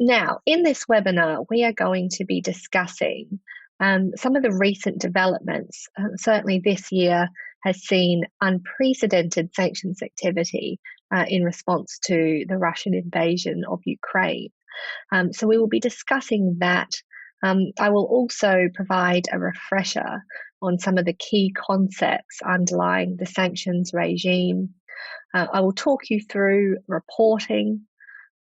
Now, in this webinar, we are going to be discussing some of the recent developments. Certainly this year has seen unprecedented sanctions activity in response to the Russian invasion of Ukraine. So we will be discussing that. I will also provide a refresher on some of the key concepts underlying the sanctions regime. I will talk you through reporting,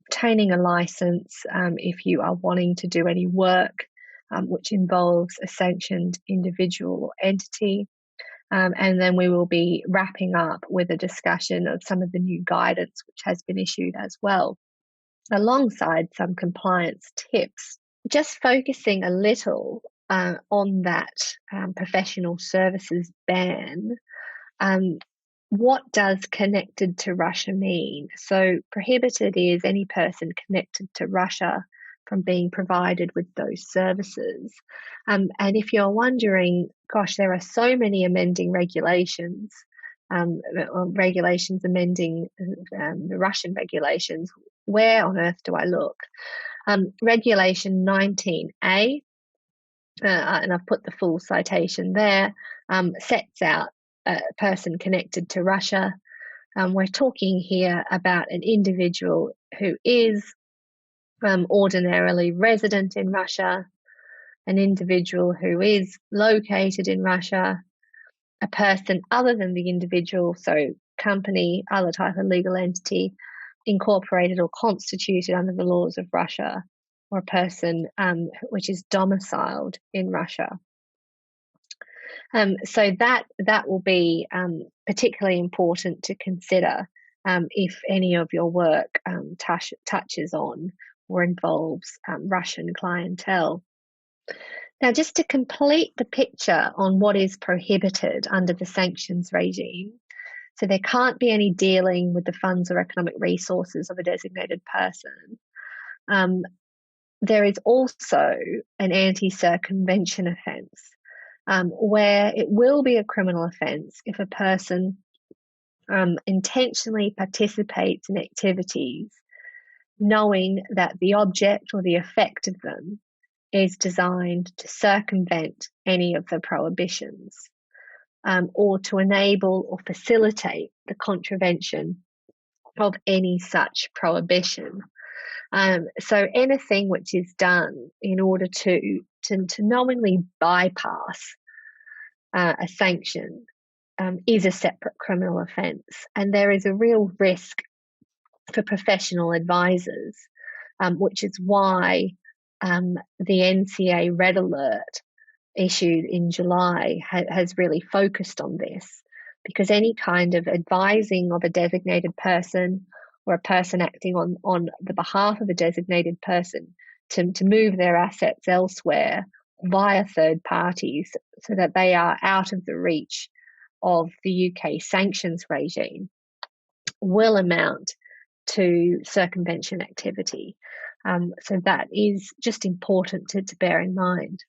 obtaining a license if you are wanting to do any work which involves a sanctioned individual or entity. And then we will be wrapping up with a discussion of some of the new guidance which has been issued as well, alongside some compliance tips. Just focusing a little on that professional services ban. What does connected to Russia mean? So prohibited is any person connected to Russia from being provided with those services. And if you're wondering, gosh, there are so many amending regulations, regulations amending the Russian regulations, where on earth do I look? Regulation 19A, and I've put the full citation there, sets out a person connected to Russia. We're talking here about an individual who is ordinarily resident in Russia, an individual who is located in Russia, a person other than the individual, so company, other type of legal entity, incorporated or constituted under the laws of Russia, or a person which is domiciled in Russia. So that will be particularly important to consider if any of your work touches on or involves Russian clientele. Now, just to complete the picture on what is prohibited under the sanctions regime, so there can't be any dealing with the funds or economic resources of a designated person. There is also an anti-circumvention offence, where it will be a criminal offence if a person intentionally participates in activities knowing that the object or the effect of them is designed to circumvent any of the prohibitions, or to enable or facilitate the contravention of any such prohibition. So anything which is done in order to knowingly bypass a sanction is a separate criminal offence, and there is a real risk for professional advisors, which is why the NCA Red Alert issued in July has really focused on this, because any kind of advising of a designated person or a person acting on the behalf of a designated person to move their assets elsewhere via third parties so that they are out of the reach of the UK sanctions regime will amount to circumvention activity. So that is just important to bear in mind.